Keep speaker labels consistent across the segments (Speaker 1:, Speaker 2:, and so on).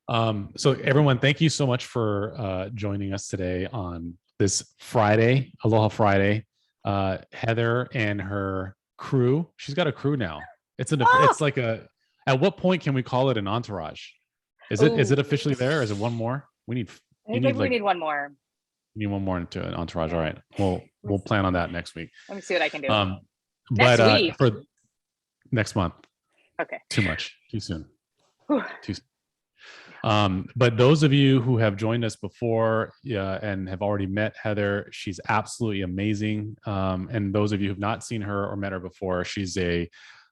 Speaker 1: So everyone, thank you so much for joining us today on this Friday, Aloha Friday. Heather and her crew. She's got a crew now.
Speaker 2: Oh,
Speaker 1: It's like a. At what point can we call it an entourage? Is it
Speaker 2: ooh.
Speaker 1: officially there? Is it one more?
Speaker 2: I
Speaker 1: You
Speaker 2: think
Speaker 1: need
Speaker 2: we
Speaker 1: like
Speaker 2: need one more.
Speaker 1: you need one more into an entourage. All
Speaker 2: Yeah.
Speaker 1: right. We'll plan on that next week.
Speaker 2: Let me see what I can do.
Speaker 1: Um, but
Speaker 2: Next week.
Speaker 1: for next month,
Speaker 2: Okay.
Speaker 1: too much, too soon,
Speaker 2: Whew.
Speaker 1: too but those of you who have joined us before, yeah, and have already met Heather, she's absolutely amazing. And those of you who've not seen her or met her before, she's a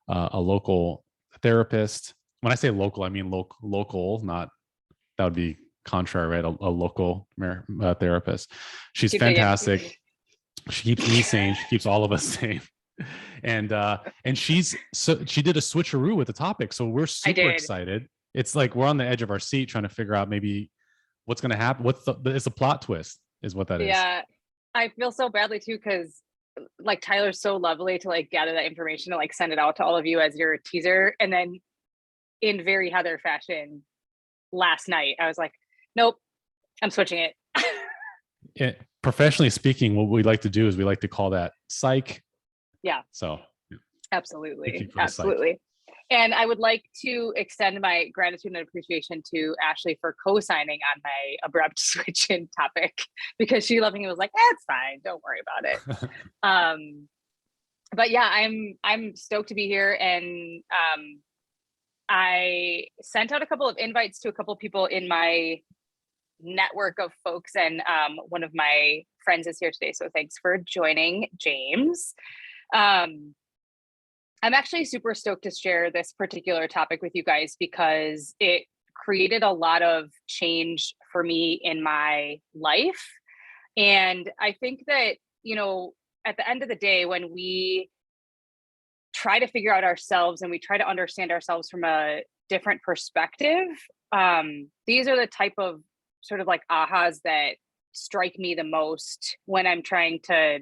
Speaker 1: local therapist. When I say local, I mean local, not that would be contrary, right? A local therapist. She's
Speaker 2: Keep digging.
Speaker 1: fantastic. She keeps me sane. She keeps all of us sane. And she did a switcheroo with the topic, so we're
Speaker 2: I
Speaker 1: super
Speaker 2: did.
Speaker 1: excited. It's like we're on the edge of our seat trying to figure out maybe what's going to happen. It's a plot twist is what that is.
Speaker 2: Yeah. I feel so badly too, because like Tyler's so lovely to like gather that information and like send it out to all of you as your teaser. And then in very Heather fashion, last night, I was like, nope, I'm switching it.
Speaker 1: Professionally speaking, what we like to do is we like to call that psych.
Speaker 2: Yeah.
Speaker 1: So
Speaker 2: Absolutely. Absolutely. And I would like to extend my gratitude and appreciation to Ashley for co-signing on my abrupt switch in topic, because she lovingly was like, it's fine, don't worry about it. But yeah, I'm stoked to be here. And I sent out a couple of invites to a couple of people in my network of folks, and one of my friends is here today, so thanks for joining, James. I'm actually super stoked to share this particular topic with you guys because it created a lot of change for me in my life. And I think that, at the end of the day, when we try to figure out ourselves and we try to understand ourselves from a different perspective, these are the type of sort of like ahas that strike me the most when I'm trying to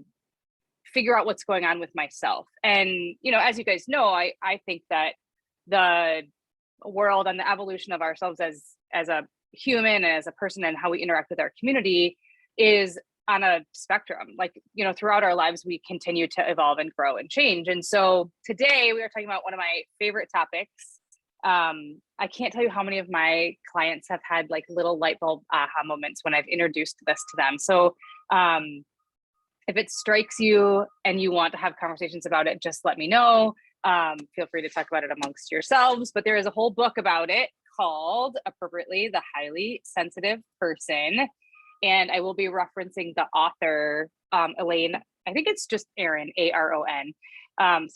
Speaker 2: figure out what's going on with myself. And, as you guys know, I think that the world and the evolution of ourselves as a human and as a person and how we interact with our community is on a spectrum. Like, throughout our lives, we continue to evolve and grow and change. And so today we are talking about one of my favorite topics. I can't tell you how many of my clients have had like little light bulb aha moments when I've introduced this to them. So, if it strikes you and you want to have conversations about it, just let me know. Feel free to talk about it amongst yourselves, but there is a whole book about it called, appropriately, The Highly Sensitive Person. And I will be referencing the author, Elaine, I think it's just Aron, Aron,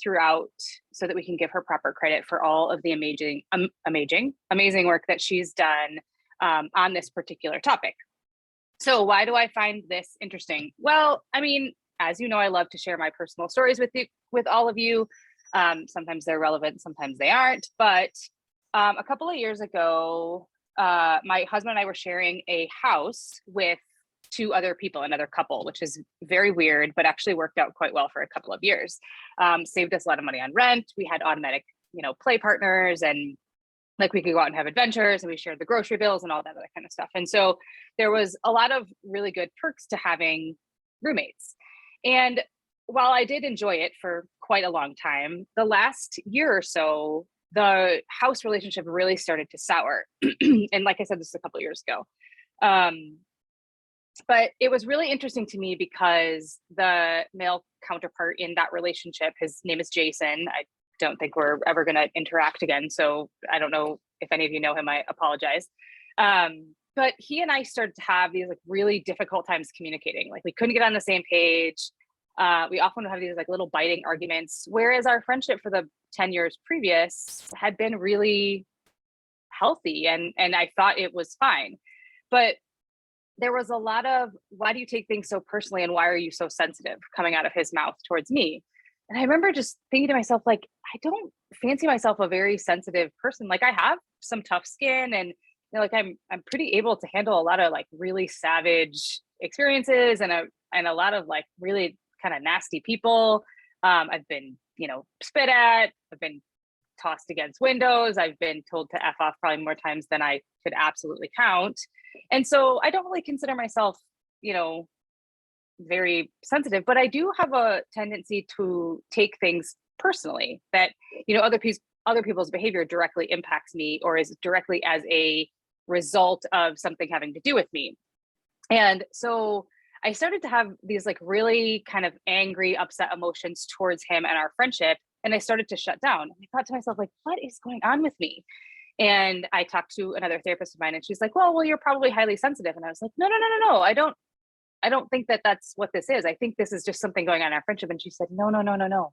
Speaker 2: throughout, so that we can give her proper credit for all of the amazing work that she's done on this particular topic. So why do I find this interesting? Well, I mean, as you know, I love to share my personal stories with all of you. Sometimes they're relevant, sometimes they aren't. But a couple of years ago, my husband and I were sharing a house with two other people, another couple, which is very weird, but actually worked out quite well for a couple of years. Saved us a lot of money on rent. We had automatic, play partners, and like we could go out and have adventures, and we shared the grocery bills and all that other kind of stuff. And so there was a lot of really good perks to having roommates. And while I did enjoy it for quite a long time, the last year or so, the house relationship really started to sour. And like I said, this is a couple of years ago. But it was really interesting to me because the male counterpart in that relationship, his name is Jason. I don't think we're ever going to interact again. So I don't know if any of you know him, I apologize. But he and I started to have these like really difficult times communicating. Like we couldn't get on the same page. We often would have these like little biting arguments, whereas our friendship for the 10 years previous had been really healthy. And I thought it was fine. But there was a lot of, why do you take things so personally? And why are you so sensitive, coming out of his mouth towards me? And I remember just thinking to myself, like, I don't fancy myself a very sensitive person. Like I have some tough skin, and like I'm pretty able to handle a lot of like really savage experiences and a lot of like really kind of nasty people. I've been, spit at, I've been tossed against windows. I've been told to F off probably more times than I could absolutely count. And so I don't really consider myself, you know, very sensitive, but I do have a tendency to take things personally that, you know, other people's behavior directly impacts me or is directly as a result of something having to do with me. And so I started to have these like really kind of angry, upset emotions towards him and our friendship. And I started to shut down. And I thought to myself, like, what is going on with me? And I talked to another therapist of mine and she's like, well, you're probably highly sensitive. And I was like, no. I don't think that that's what this is. I think this is just something going on in our friendship. And she said, no.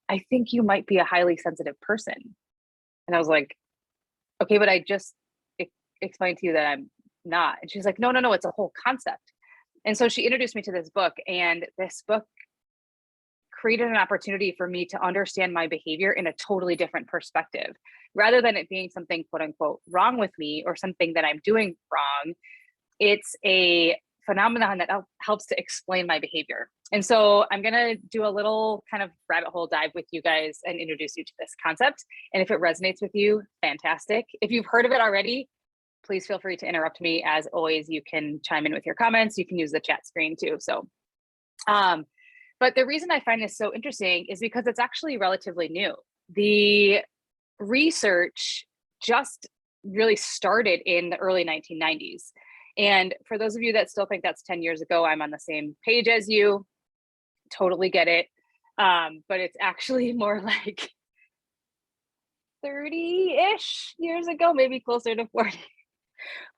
Speaker 2: I think you might be a highly sensitive person. And I was like, okay, but I just explained to you that I'm not. And she's like, no, it's a whole concept. And so she introduced me to this book, and this book created an opportunity for me to understand my behavior in a totally different perspective. Rather than it being something quote unquote wrong with me or something that I'm doing wrong, it's a phenomenon that helps to explain my behavior. And so I'm going to do a little kind of rabbit hole dive with you guys and introduce you to this concept. And if it resonates with you, fantastic. If you've heard of it already, please feel free to interrupt me. As always, you can chime in with your comments. You can use the chat screen too. So, but the reason I find this so interesting is because it's actually relatively new. The research just really started in the early 1990s. And for those of you that still think that's 10 years ago, I'm on the same page as you. Totally get it. But it's actually more like 30-ish years ago, maybe closer to 40.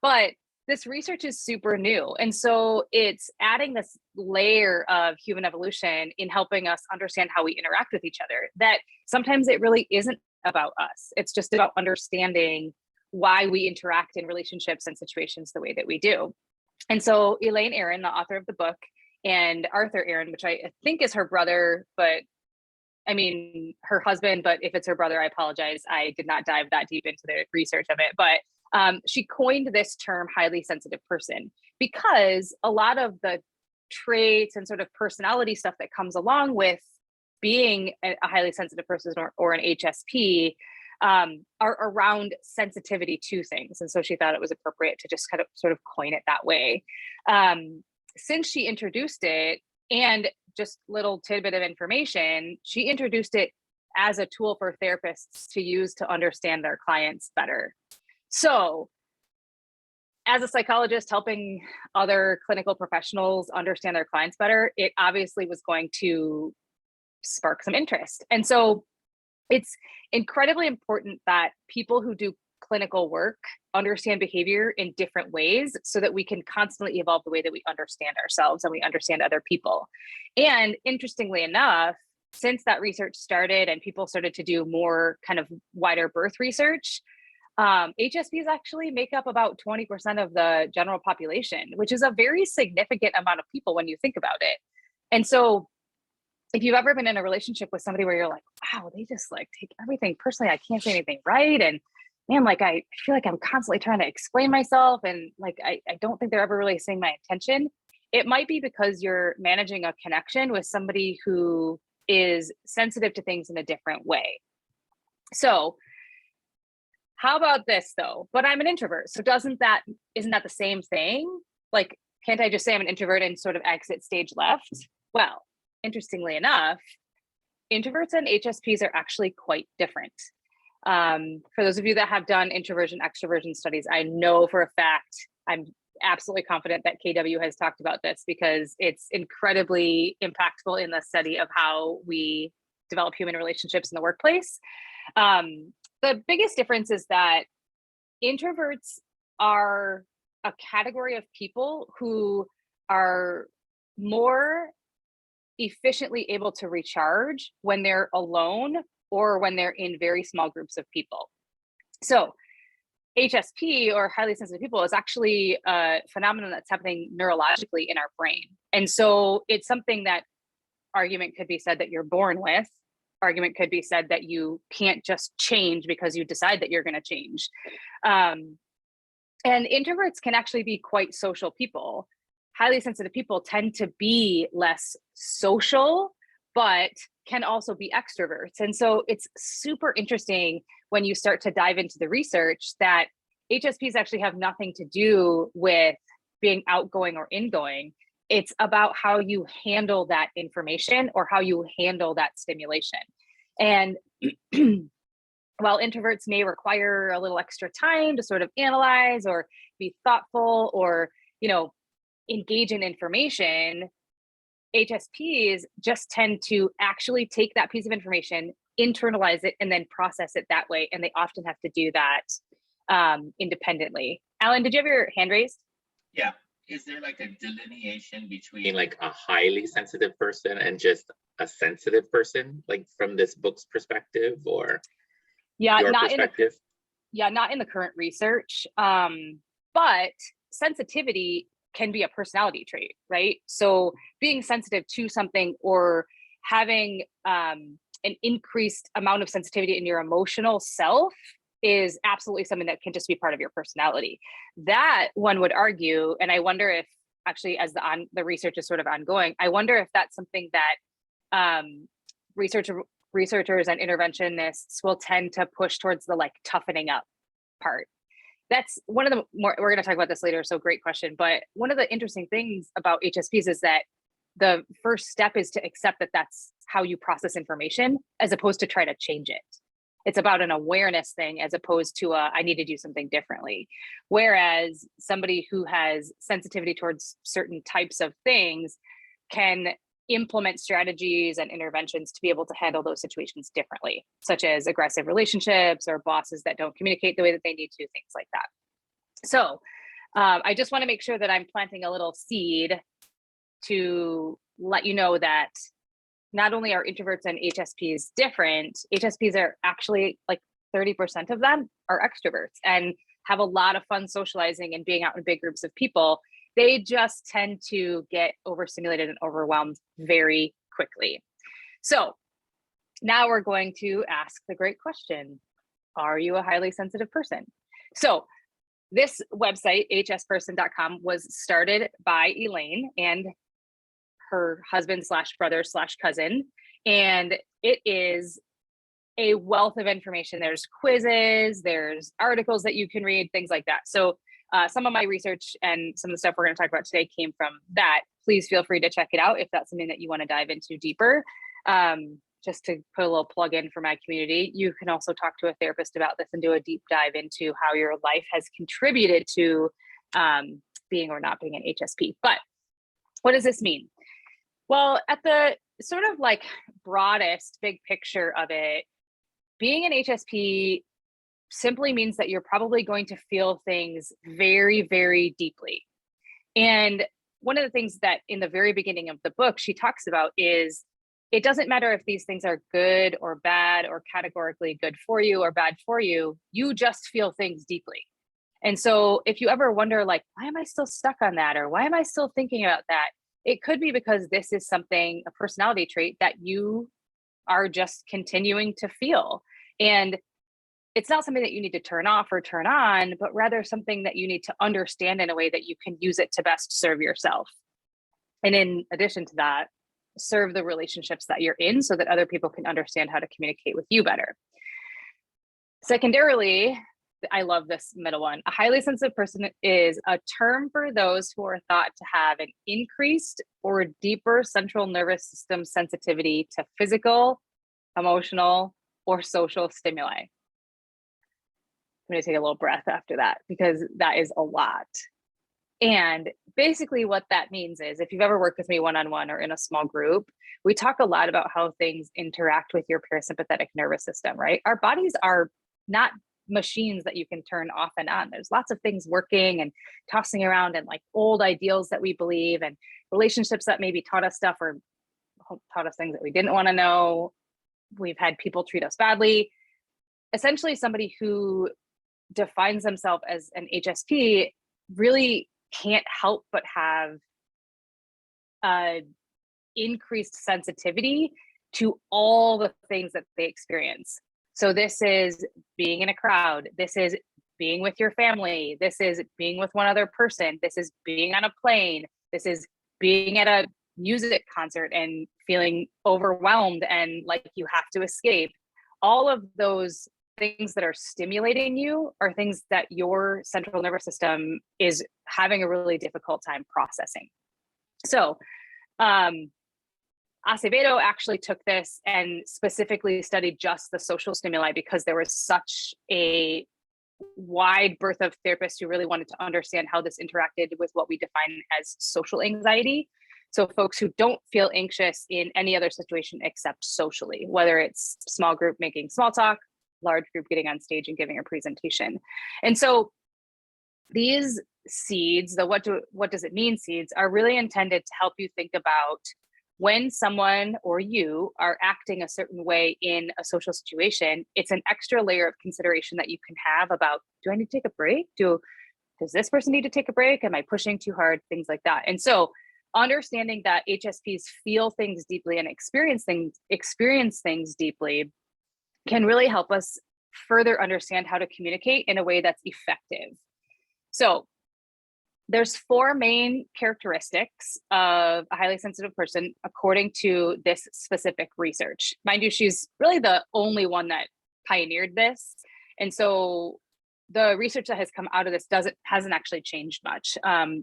Speaker 2: But this research is super new. And so it's adding this layer of human evolution in helping us understand how we interact with each other, that sometimes it really isn't about us. It's just about understanding why we interact in relationships and situations the way that we do. And so Elaine Aron, the author of the book, and Arthur Aron, which I think is her brother, but I mean, her husband, but if it's her brother, I apologize. I did not dive that deep into the research of it, but she coined this term highly sensitive person because a lot of the traits and sort of personality stuff that comes along with being a highly sensitive person or an HSP are around sensitivity to things. And so she thought it was appropriate to just kind of sort of coin it that way. Since she introduced it, and just little tidbit of information, she introduced it as a tool for therapists to use to understand their clients better. So as a psychologist helping other clinical professionals understand their clients better, it obviously was going to spark some interest. And so it's incredibly important that people who do clinical work understand behavior in different ways so that we can constantly evolve the way that we understand ourselves and we understand other people. And interestingly enough, since that research started and people started to do more kind of wider birth research, HSPs actually make up about 20% of the general population, which is a very significant amount of people when you think about it. And so if you've ever been in a relationship with somebody where you're like, wow, they just like take everything personally, I can't say anything right. And man, like I feel like I'm constantly trying to explain myself. And like, I don't think they're ever really seeing my intention. It might be because you're managing a connection with somebody who is sensitive to things in a different way. So how about this though? But I'm an introvert. So isn't that the same thing? Like, can't I just say I'm an introvert and sort of exit stage left? Well, interestingly enough, introverts and HSPs are actually quite different. For those of you that have done introversion extroversion studies, I know for a fact, I'm absolutely confident that KW has talked about this because it's incredibly impactful in the study of how we develop human relationships in the workplace. The biggest difference is that introverts are a category of people who are more efficiently able to recharge when they're alone or when they're in very small groups of people. So HSP, or highly sensitive people, is actually a phenomenon that's happening neurologically in our brain. And so it's something that argument could be said that you're born with. Argument could be said that you can't just change because you decide that you're going to change. And introverts can actually be quite social people. Highly sensitive people tend to be less social, but can also be extroverts. And so it's super interesting when you start to dive into the research that HSPs actually have nothing to do with being outgoing or ingoing. It's about how you handle that information or how you handle that stimulation. And while introverts may require a little extra time to sort of analyze or be thoughtful or, engage in information, HSPs just tend to actually take that piece of information, internalize it, and then process it that way. And they often have to do that independently. Alan, did you have your hand raised?
Speaker 3: Yeah. Is there like a delineation between like a highly sensitive person and just a sensitive person, like from this book's perspective, or your perspective?
Speaker 2: Not in the current research. But sensitivity can be a personality trait, right? So being sensitive to something or having an increased amount of sensitivity in your emotional self is absolutely something that can just be part of your personality. That one would argue, and I wonder if actually as the research is sort of ongoing, I wonder if that's something that researchers and interventionists will tend to push towards the like toughening up part. That's one of the more, we're going to talk about this later, so great question. But one of the interesting things about HSPs is that the first step is to accept that that's how you process information as opposed to try to change it. It's about an awareness thing as opposed to I need to do something differently. Whereas somebody who has sensitivity towards certain types of things can implement strategies and interventions to be able to handle those situations differently, such as aggressive relationships or bosses that don't communicate the way that they need to, things like that. So I just want to make sure that I'm planting a little seed to let you know that not only are introverts and HSPs different, HSPs are actually like 30% of them are extroverts and have a lot of fun socializing and being out in big groups of people. They just tend to get overstimulated and overwhelmed very quickly. So now we're going to ask the great question. Are you a highly sensitive person? So this website, hsperson.com, was started by Elaine and her husband / brother / cousin. And it is a wealth of information. There's quizzes, there's articles that you can read, things like that. So some of my research and some of the stuff we're going to talk about today came from that. Please feel free to check it out if that's something that you want to dive into deeper. Just to put a little plug in for my community, you can also talk to a therapist about this and do a deep dive into how your life has contributed to being or not being an HSP. But what does this mean? Well, at the sort of like broadest big picture of it, being an HSP simply means that you're probably going to feel things very, very deeply. And one of the things that in the very beginning of the book she talks about is it doesn't matter if these things are good or bad or categorically good for you or bad for you, you just feel things deeply. And so if you ever wonder, like, why am I still stuck on that? Or why am I still thinking about that? It could be because this is something, a personality trait that you are just continuing to feel. And it's not something that you need to turn off or turn on, but rather something that you need to understand in a way that you can use it to best serve yourself. And in addition to that, serve the relationships that you're in so that other people can understand how to communicate with you better. Secondarily, I love this middle one. A highly sensitive person is a term for those who are thought to have an increased or deeper central nervous system sensitivity to physical, emotional, or social stimuli. I'm going to take a little breath after that because that is a lot. And basically what that means is if you've ever worked with me one-on-one or in a small group, we talk a lot about how things interact with your parasympathetic nervous system, right? Our bodies are not machines that you can turn off and on. There's lots of things working and tossing around and like old ideals that we believe and relationships that maybe taught us stuff or taught us things that we didn't want to know. We've had people treat us badly. Essentially, somebody who defines themselves as an HSP really can't help but have increased sensitivity to all the things that they experience. So this is being in a crowd. This is being with your family. This is being with one other person. This is being on a plane. This is being at a music concert and feeling overwhelmed and like you have to escape. All of those things that are stimulating you are things that your central nervous system is having a really difficult time processing. So Acevedo actually took this and specifically studied just the social stimuli because there was such a wide berth of therapists who really wanted to understand how this interacted with what we define as social anxiety. So folks who don't feel anxious in any other situation except socially, whether it's small group making small talk, large group getting on stage and giving a presentation. And so these seeds, the what does it mean seeds, are really intended to help you think about when someone or you are acting a certain way in a social situation. It's an extra layer of consideration that you can have about, do I need to take a break? Does this person need to take a break? Am I pushing too hard? Things like that. And so understanding that HSPs feel things deeply and experience things deeply can really help us further understand how to communicate in a way that's effective. So there's 4 main characteristics of a highly sensitive person, according to this specific research. Mind you, she's really the only one that pioneered this. And so the research that has come out of this hasn't actually changed much.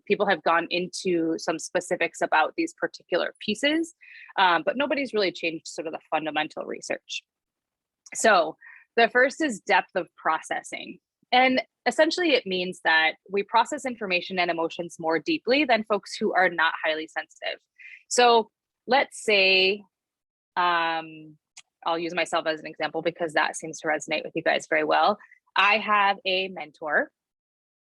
Speaker 2: People have gone into some specifics about these particular pieces, but nobody's really changed sort of the fundamental research. So the first is depth of processing. And essentially it means that we process information and emotions more deeply than folks who are not highly sensitive. So let's say, I'll use myself as an example because that seems to resonate with you guys very well. I have a mentor.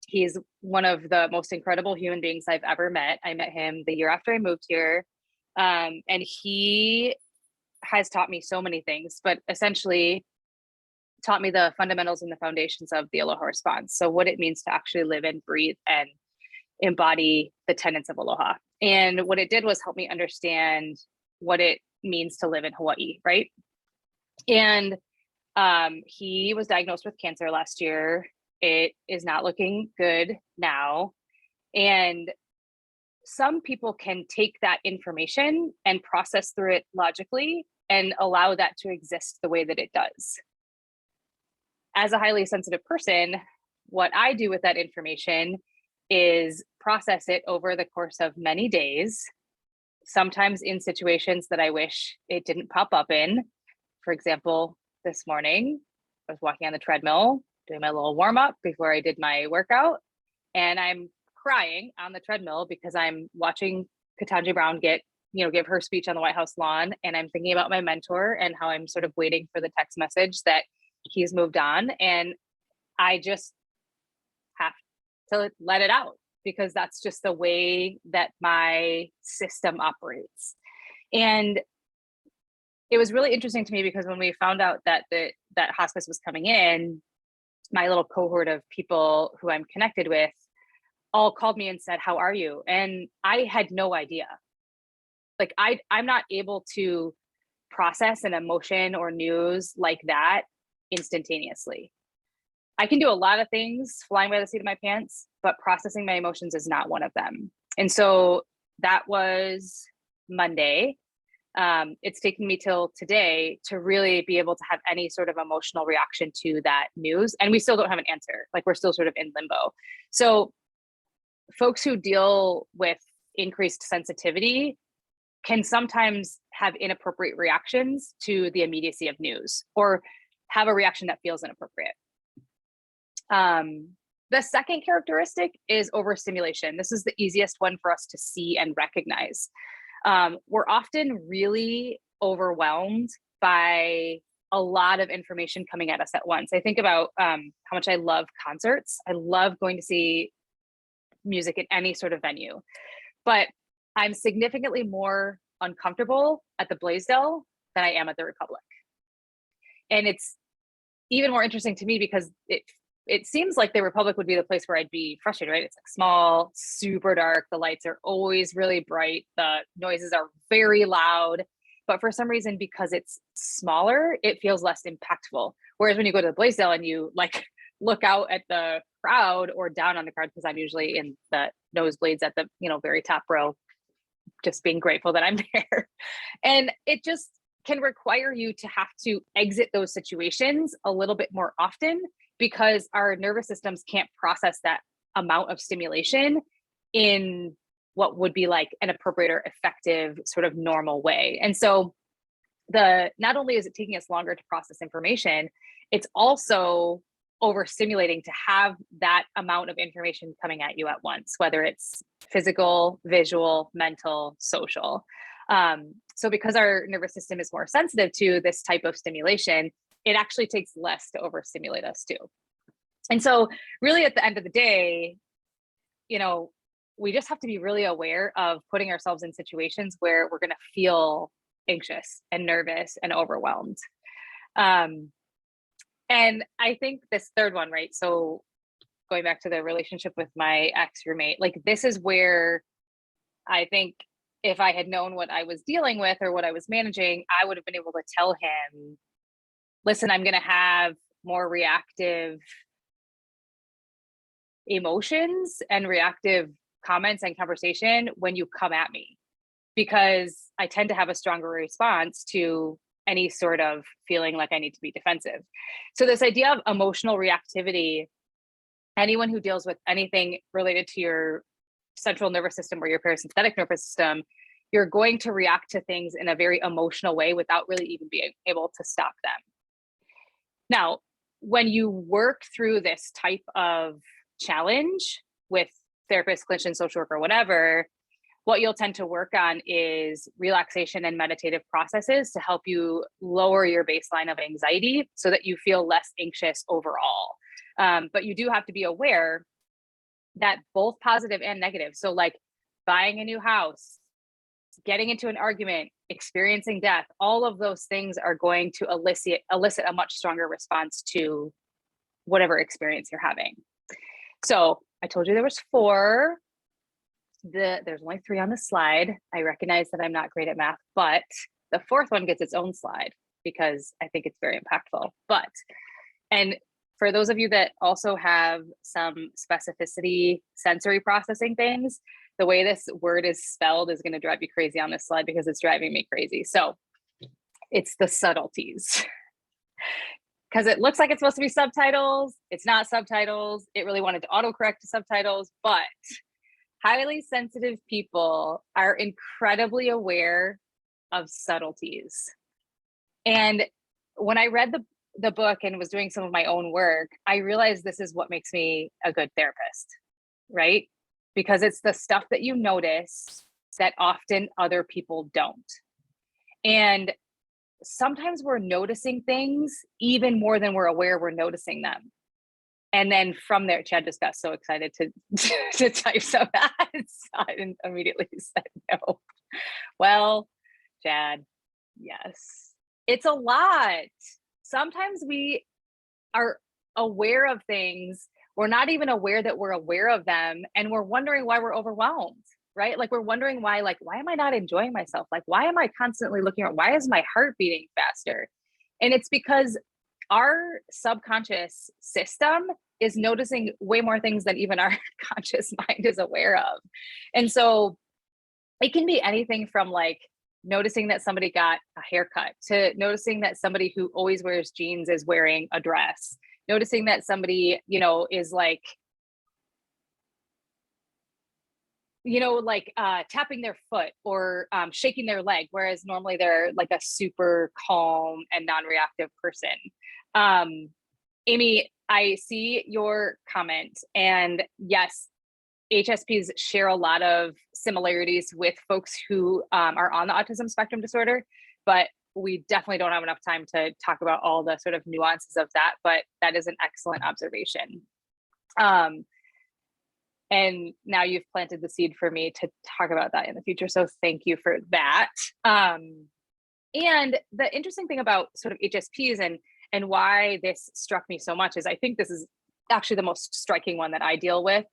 Speaker 2: He's one of the most incredible human beings I've ever met. I met him the year after I moved here. And he has taught me so many things, but essentially taught me the fundamentals and the foundations of the Aloha response. So what it means to actually live and breathe and embody the tenets of Aloha. And what it did was help me understand what it means to live in Hawaii, right? And he was diagnosed with cancer last year. It is not looking good now. And some people can take that information and process through it logically and allow that to exist the way that it does. As a highly sensitive person, what I do with that information is process it over the course of many days, sometimes in situations that I wish it didn't pop up in. For example, this morning, I was walking on the treadmill, doing my little warm up before I did my workout, and I'm crying on the treadmill because I'm watching Ketanji Brown give her speech on the White House lawn, and I'm thinking about my mentor and how I'm sort of waiting for the text message that he's moved on, and I just have to let it out because that's just the way that my system operates. And it was really interesting to me because when we found out that that hospice was coming in, my little cohort of people who I'm connected with all called me and said, "How are you?" And I had no idea. Like I'm not able to process an emotion or news like that instantaneously. I can do a lot of things flying by the seat of my pants, but processing my emotions is not one of them. And so that was Monday. It's taken me till today to really be able to have any sort of emotional reaction to that news. And we still don't have an answer. Like we're still sort of in limbo. So folks who deal with increased sensitivity can sometimes have inappropriate reactions to the immediacy of news or have a reaction that feels inappropriate. The second characteristic is overstimulation. This is the easiest one for us to see and recognize. We're often really overwhelmed by a lot of information coming at us at once. I think about how much I love concerts. I love going to see music at any sort of venue, but I'm significantly more uncomfortable at the Blaisdell than I am at the Republic. And it's even more interesting to me because it seems like the Republic would be the place where I'd be frustrated, right? It's like small, super dark. The lights are always really bright. The noises are very loud. But for some reason, because it's smaller, it feels less impactful. Whereas when you go to the Blaisdell and you like look out at the crowd or down on the crowd, because I'm usually in the nosebleeds at the very top row, just being grateful that I'm there. And it just can require you to have to exit those situations a little bit more often because our nervous systems can't process that amount of stimulation in what would be like an appropriate or effective sort of normal way. And so not only is it taking us longer to process information, it's also overstimulating to have that amount of information coming at you at once, whether it's physical, visual, mental, social. So because our nervous system is more sensitive to this type of stimulation, it actually takes less to overstimulate us too. And so really at the end of the day, we just have to be really aware of putting ourselves in situations where we're going to feel anxious and nervous and overwhelmed. And I think this third one, right? So going back to the relationship with my ex roommate, like this is where I think if I had known what I was dealing with or what I was managing, I would have been able to tell him, listen, I'm going to have more reactive emotions and reactive comments and conversation when you come at me, because I tend to have a stronger response to any sort of feeling like I need to be defensive. So this idea of emotional reactivity, anyone who deals with anything related to your central nervous system or your parasympathetic nervous system, you're going to react to things in a very emotional way without really even being able to stop them. Now, when you work through this type of challenge with therapists, clinicians, social worker, whatever, what you'll tend to work on is relaxation and meditative processes to help you lower your baseline of anxiety so that you feel less anxious overall. But you do have to be aware that both positive and negative, so like buying a new house, getting into an argument, experiencing death, all of those things are going to elicit a much stronger response to whatever experience you're having. So I told you there was 4. There's only 3 on the slide. I recognize that I'm not great at math, but the 4th one gets its own slide because I think it's very impactful. And for those of you that also have some specificity sensory processing things, the way this word is spelled is going to drive you crazy on this slide because it's driving me crazy. So it's the subtleties. Because it looks like it's supposed to be subtitles. It's not subtitles. It really wanted to autocorrect to subtitles, but highly sensitive people are incredibly aware of subtleties. And when I read the book and was doing some of my own work, I realized this is what makes me a good therapist, right? Because it's the stuff that you notice that often other people don't. And sometimes we're noticing things even more than we're aware we're noticing them. And then from there, Chad just got so excited to type some that and immediately said no. Well, Chad, yes, it's a lot. Sometimes we are aware of things. We're not even aware that we're aware of them. And we're wondering why we're overwhelmed, right? Like we're wondering why am I not enjoying myself? Like, why am I constantly looking around? Why is my heart beating faster? And it's because our subconscious system is noticing way more things than even our conscious mind is aware of. And so it can be anything from like noticing that somebody got a haircut to noticing that somebody who always wears jeans is wearing a dress, noticing that somebody, is like, tapping their foot or shaking their leg, whereas normally they're like a super calm and non-reactive person. Amy, I see your comment, and yes, HSPs share a lot of similarities with folks who are on the autism spectrum disorder, but we definitely don't have enough time to talk about all the sort of nuances of that, but that is an excellent observation. And now you've planted the seed for me to talk about that in the future. So thank you for that. And the interesting thing about sort of HSPs and why this struck me so much is I think this is actually the most striking one that I deal with.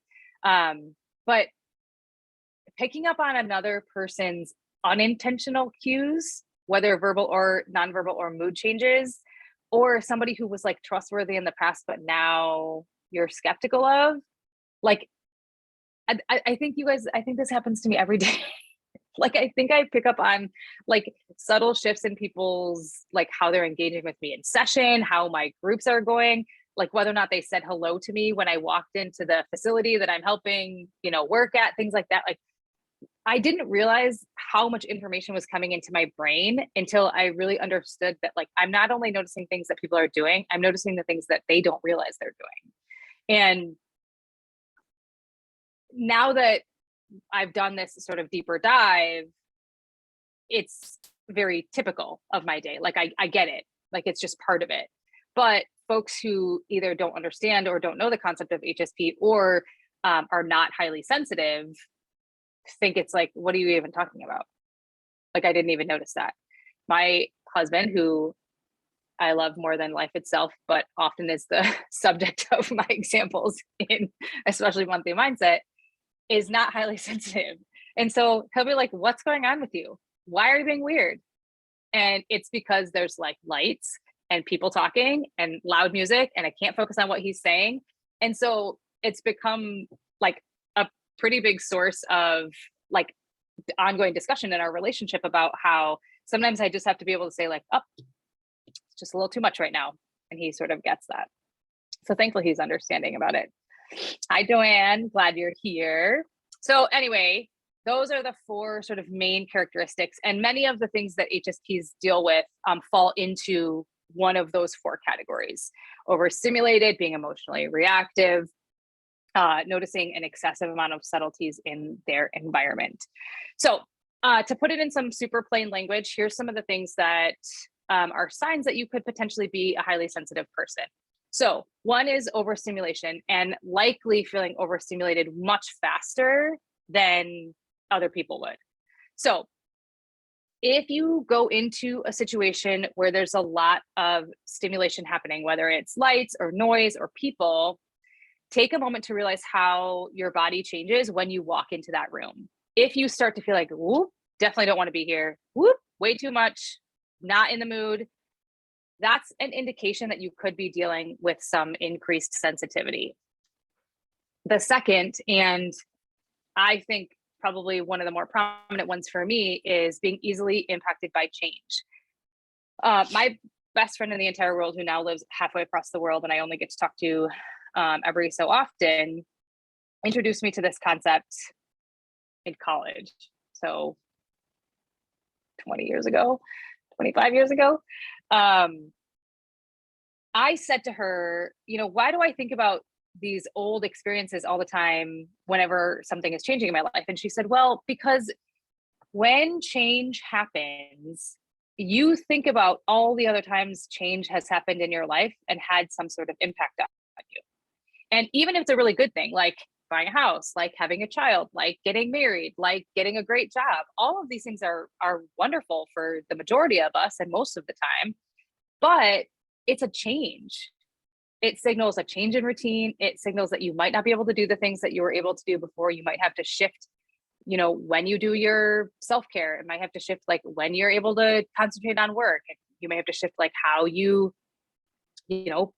Speaker 2: But picking up on another person's unintentional cues, whether verbal or nonverbal or mood changes, or somebody who was like trustworthy in the past, but now you're skeptical of, like, I think you guys, I think this happens to me every day. Like, I think I pick up on like subtle shifts in people's, like how they're engaging with me in session, how my groups are going, like whether or not they said hello to me when I walked into the facility that I'm helping, work at, things like that. Like, I didn't realize how much information was coming into my brain until I really understood that, like, I'm not only noticing things that people are doing, I'm noticing the things that they don't realize they're doing. And now that I've done this sort of deeper dive, it's very typical of my day. Like, I get it. Like, it's just part of it. But folks who either don't understand or don't know the concept of HSP, or are not highly sensitive, think it's like, what are you even talking about? Like, I didn't even notice that. My husband, who I love more than life itself, but often is the subject of my examples in especially monthly mindset, is not highly sensitive. And so he'll be like, what's going on with you? Why are you being weird? And it's because there's like lights and people talking and loud music, and I can't focus on what he's saying. And so it's become like a pretty big source of like ongoing discussion in our relationship about how sometimes I just have to be able to say like, oh, it's just a little too much right now. And he sort of gets that. So thankfully he's understanding about it. Hi, Joanne, glad you're here. So anyway, those are the 4 sort of main characteristics, and many of the things that HSPs deal with fall into one of those 4 categories: overstimulated, being emotionally reactive, noticing an excessive amount of subtleties in their environment. So to put it in some super plain language, here's some of the things that are signs that you could potentially be a highly sensitive person. So one is overstimulation, and likely feeling overstimulated much faster than other people would. So if you go into a situation where there's a lot of stimulation happening, whether it's lights or noise or people, take a moment to realize how your body changes when you walk into that room. If you start to feel like, whoop, definitely don't want to be here, whoop, way too much, not in the mood, that's an indication that you could be dealing with some increased sensitivity. The second, and I think probably one of the more prominent ones for me, is being easily impacted by change. My best friend in the entire world, who now lives halfway across the world and I only get to talk to every so often, introduced me to this concept in college. So 20 years ago, 25 years ago. I said to her, why do I think about these old experiences all the time whenever something is changing in my life? And she said, well, because when change happens, you think about all the other times change has happened in your life and had some sort of impact on you. And even if it's a really good thing, like buying a house, like having a child, like getting married, like getting a great job, all of these things are wonderful for the majority of us and most of the time, but it's a change. It signals a change in routine. It signals that you might not be able to do the things that you were able to do before. You might have to shift, when you do your self-care. It might have to shift like when you're able to concentrate on work. You may have to shift like how you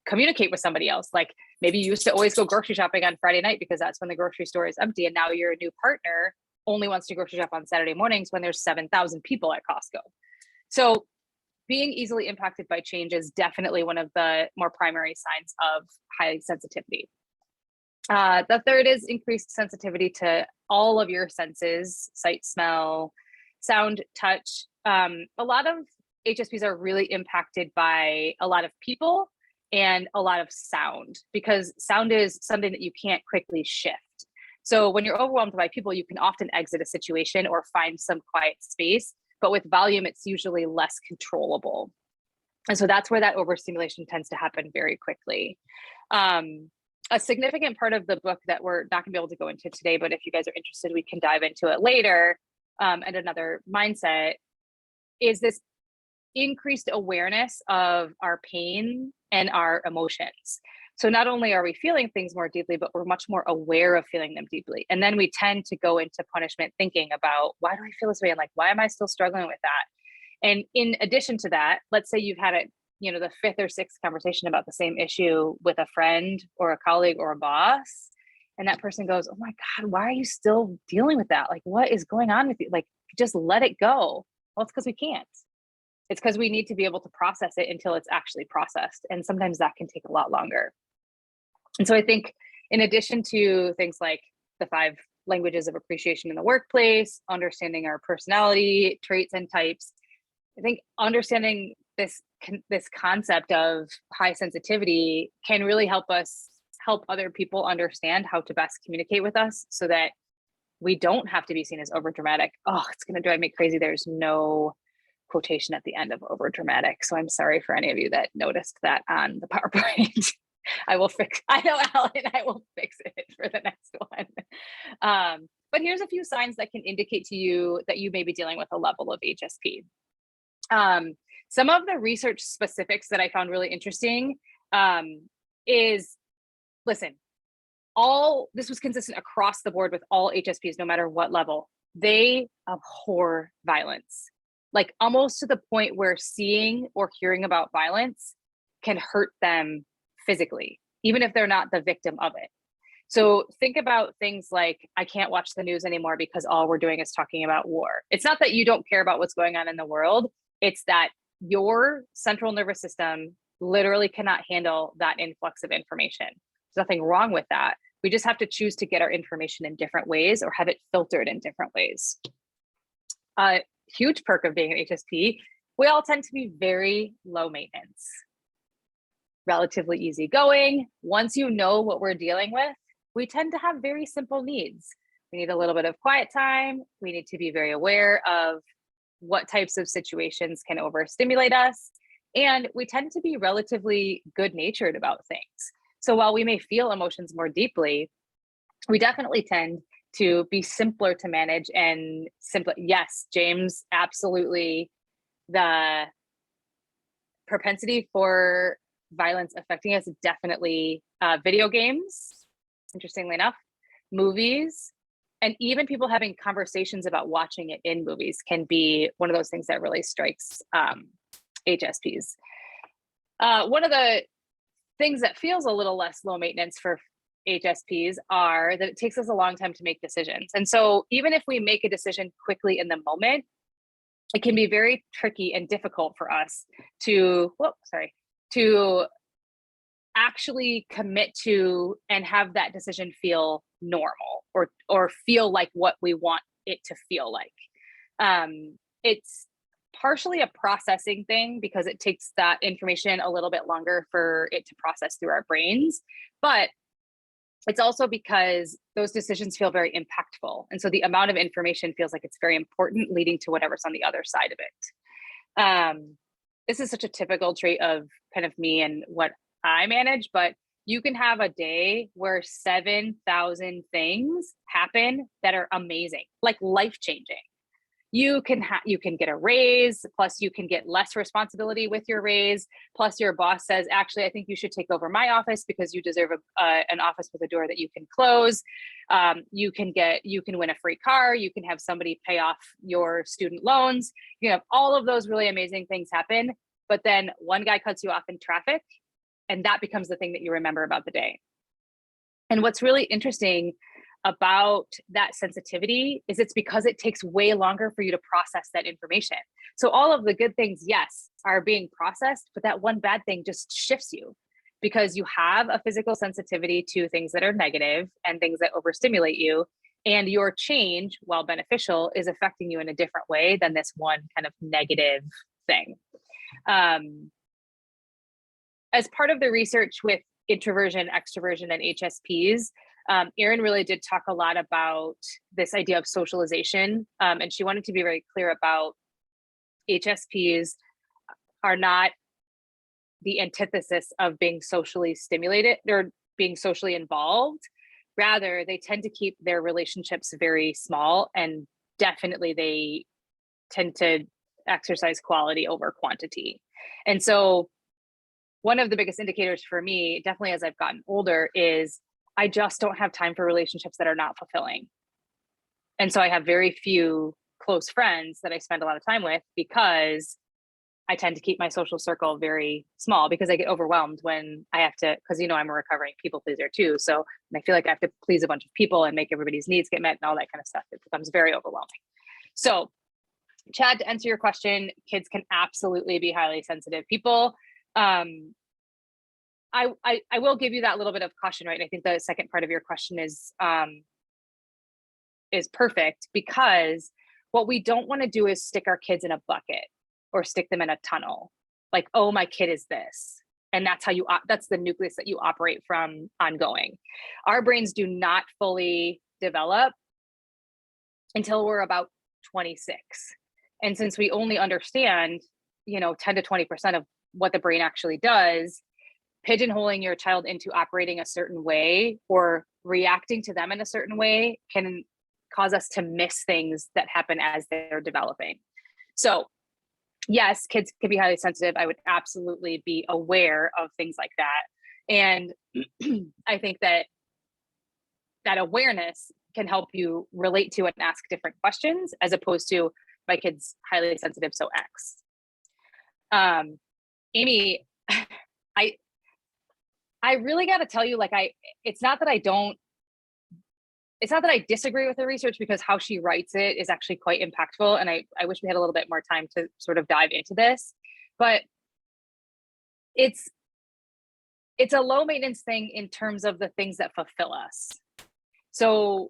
Speaker 2: communicate with somebody else. Like maybe you used to always go grocery shopping on Friday night because that's when the grocery store is empty. And now your new partner only wants to grocery shop on Saturday mornings when there's 7,000 people at Costco. So being easily impacted by change is definitely one of the more primary signs of high sensitivity. The third is increased sensitivity to all of your senses: sight, smell, sound, touch. A lot of HSPs are really impacted by a lot of people and a lot of sound, because sound is something that you can't quickly shift. So when you're overwhelmed by people, you can often exit a situation or find some quiet space. But with volume, it's usually less controllable. And so that's where that overstimulation tends to happen very quickly. A significant part of the book that we're not gonna be able to go into today, but if you guys are interested, we can dive into it later, and another mindset, is this increased awareness of our pain and our emotions. So not only are we feeling things more deeply, but we're much more aware of feeling them deeply. And then we tend to go into punishment thinking about, why do I feel this way? And like, why am I still struggling with that? And in addition to that, let's say you've had the 5th or 6th conversation about the same issue with a friend or a colleague or a boss. And that person goes, oh my God, why are you still dealing with that? Like, what is going on with you? Like, just let it go. Well, it's because we can't. It's because we need to be able to process it until it's actually processed. And sometimes that can take a lot longer. And so I think in addition to things like the 5 languages of appreciation in the workplace, understanding our personality traits and types, I think understanding this concept of high sensitivity can really help us help other people understand how to best communicate with us so that we don't have to be seen as overdramatic. Oh, it's going to drive me crazy. There's no quotation at the end of overdramatic. So I'm sorry for any of you that noticed that on the PowerPoint. I will fix, I know, Alan, I will fix it for the next one. But here's a few signs that can indicate to you that you may be dealing with a level of HSP. Some of the research specifics that I found really interesting is, listen, this was consistent across the board with all HSPs, no matter what level. They abhor violence, like almost to the point where seeing or hearing about violence can hurt them physically, even if they're not the victim of it. So think about things like, I can't watch the news anymore because all we're doing is talking about war. It's not that you don't care about what's going on in the world. It's that your central nervous system literally cannot handle that influx of information. There's nothing wrong with that. We just have to choose to get our information in different ways or have it filtered in different ways. A huge perk of being an HSP, we all tend to be very low maintenance, relatively easygoing. Once you know what we're dealing with, we tend to have very simple needs. We need a little bit of quiet time. We need to be very aware of what types of situations can overstimulate us. And we tend to be relatively good-natured about things. So while we may feel emotions more deeply, we definitely tend to be simpler to manage and simpler. Yes, James, absolutely. The propensity for violence affecting us, definitely video games, interestingly enough, movies, and even people having conversations about watching it in movies can be one of those things that really strikes HSPs. One of the things that feels a little less low maintenance for HSPs are that it takes us a long time to make decisions. And so even if we make a decision quickly in the moment, it can be very tricky and difficult for us to actually commit to and have that decision feel normal or feel like what we want it to feel like. It's partially a processing thing because it takes that information a little bit longer for it to process through our brains, but it's also because those decisions feel very impactful. And so the amount of information feels like it's very important, leading to whatever's on the other side of it. This is such a typical trait of kind of me and what I manage, but you can have a day where 7,000 things happen that are amazing, like life-changing. You can get a raise, plus you can get less responsibility with your raise, plus your boss says, actually, I think you should take over my office because you deserve an office with a door that you can close. You can win a free car. You can have somebody pay off your student loans. You have all of those really amazing things happen, but then one guy cuts you off in traffic, and that becomes the thing that you remember about the day. And what's really interesting about that sensitivity is it's because it takes way longer for you to process that information. So all of the good things, yes, are being processed, but that one bad thing just shifts you because you have a physical sensitivity to things that are negative and things that overstimulate you. And your change, while beneficial, is affecting you in a different way than this one kind of negative thing. As part of the research with introversion, extroversion, and HSPs, Erin really did talk a lot about this idea of socialization, and she wanted to be very clear about HSPs are not the antithesis of being socially stimulated or being socially involved. Rather, they tend to keep their relationships very small, and definitely they tend to exercise quality over quantity. And so one of the biggest indicators for me, definitely as I've gotten older, is I just don't have time for relationships that are not fulfilling. And so I have very few close friends that I spend a lot of time with because I tend to keep my social circle very small because I get overwhelmed when I have to, because I'm a recovering people pleaser too. So I feel like I have to please a bunch of people and make everybody's needs get met and all that kind of stuff. It becomes very overwhelming. So Chad, to answer your question, kids can absolutely be highly sensitive people. I will give you that little bit of caution, right? I think the second part of your question is perfect, because what we don't want to do is stick our kids in a bucket or stick them in a tunnel. Like, oh, my kid is this. And that's how that's the nucleus that you operate from ongoing. Our brains do not fully develop until we're about 26. And since we only understand, 10 to 20% of what the brain actually does, pigeonholing your child into operating a certain way or reacting to them in a certain way can cause us to miss things that happen as they're developing. So yes, kids can be highly sensitive. I would absolutely be aware of things like that. And I think that awareness can help you relate to and ask different questions, as opposed to, my kid's highly sensitive, so X. Amy, I really got to tell you, it's not that I disagree with the research, because how she writes it is actually quite impactful. And I wish we had a little bit more time to sort of dive into this, but it's a low maintenance thing in terms of the things that fulfill us. So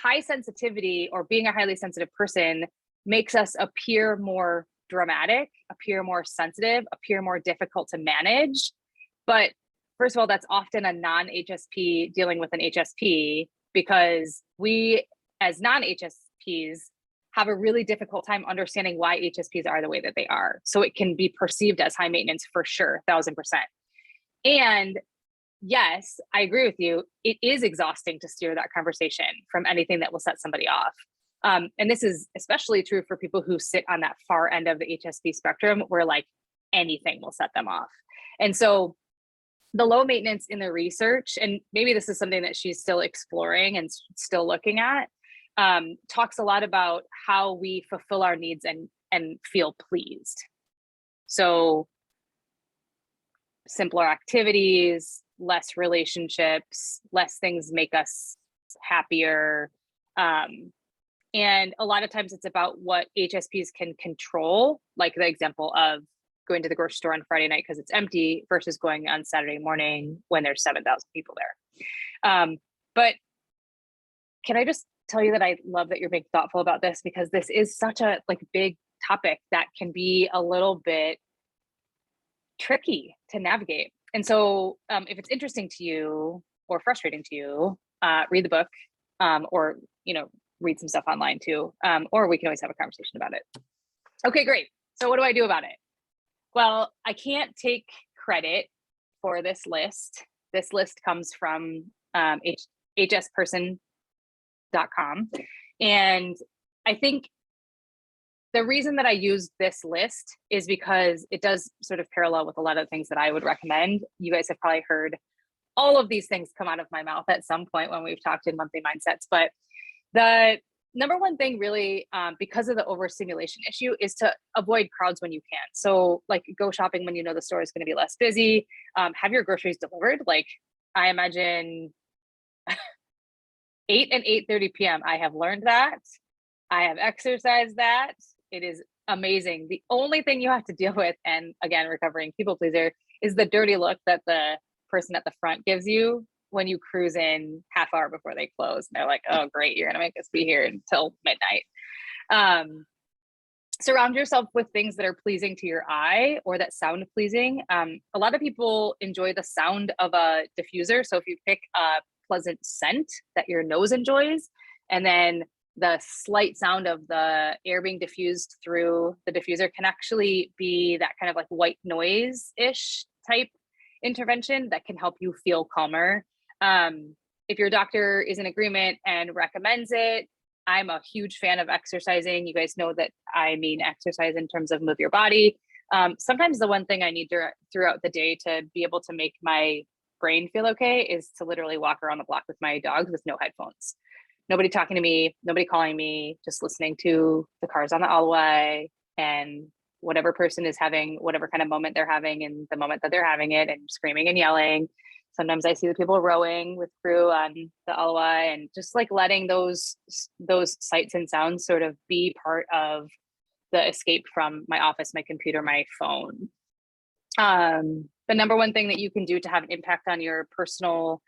Speaker 2: high sensitivity, or being a highly sensitive person, makes us appear more dramatic, appear more sensitive, appear more difficult to manage. But first of all, that's often a non-HSP dealing with an HSP, because we as non-HSPs have a really difficult time understanding why HSPs are the way that they are. So it can be perceived as high maintenance for sure, 1000%. And yes, I agree with you. It is exhausting to steer that conversation from anything that will set somebody off. And this is especially true for people who sit on that far end of the HSP spectrum, where anything will set them off. And so the low maintenance in the research, and maybe this is something that she's still exploring and still looking at, talks a lot about how we fulfill our needs and feel pleased. So simpler activities, less relationships, less things make us happier. And a lot of times it's about what HSPs can control, like the example of going to the grocery store on Friday night because it's empty versus going on Saturday morning when there's 7,000 people there. But can I just tell you that I love that you're being thoughtful about this, because this is such a big topic that can be a little bit tricky to navigate. And so if it's interesting to you or frustrating to you, read the book, or read some stuff online too, or we can always have a conversation about it. Okay, great. So what do I do about it? Well, I can't take credit for this list. This list comes from hsperson.com. And I think the reason that I use this list is because it does sort of parallel with a lot of things that I would recommend. You guys have probably heard all of these things come out of my mouth at some point when we've talked in monthly mindsets. But the number one thing really, because of the overstimulation issue, is to avoid crowds when you can. So go shopping when you know the store is going to be less busy. Have your groceries delivered. I imagine 8 and 8:30 p.m. I have learned that. I have exercised that. It is amazing. The only thing you have to deal with, and again, recovering people pleaser, is the dirty look that the person at the front gives you when you cruise in half hour before they close. And they're like, oh, great, you're gonna make us be here until midnight. Surround yourself with things that are pleasing to your eye or that sound pleasing. A lot of people enjoy the sound of a diffuser. So if you pick a pleasant scent that your nose enjoys, and then the slight sound of the air being diffused through the diffuser can actually be that kind of white noise-ish type intervention that can help you feel calmer. If your doctor is in agreement and recommends it, I'm a huge fan of exercising. You guys know that I mean exercise in terms of move your body. Sometimes the one thing I need throughout the day to be able to make my brain feel okay is to literally walk around the block with my dogs with no headphones. Nobody talking to me, nobody calling me, just listening to the cars on the Allway and whatever person is having whatever kind of moment they're having in the moment that they're having it, and screaming and yelling. Sometimes I see the people rowing with crew on the Allway, and just letting those sights and sounds sort of be part of the escape from my office, my computer, my phone. The number one thing that you can do to have an impact on your personal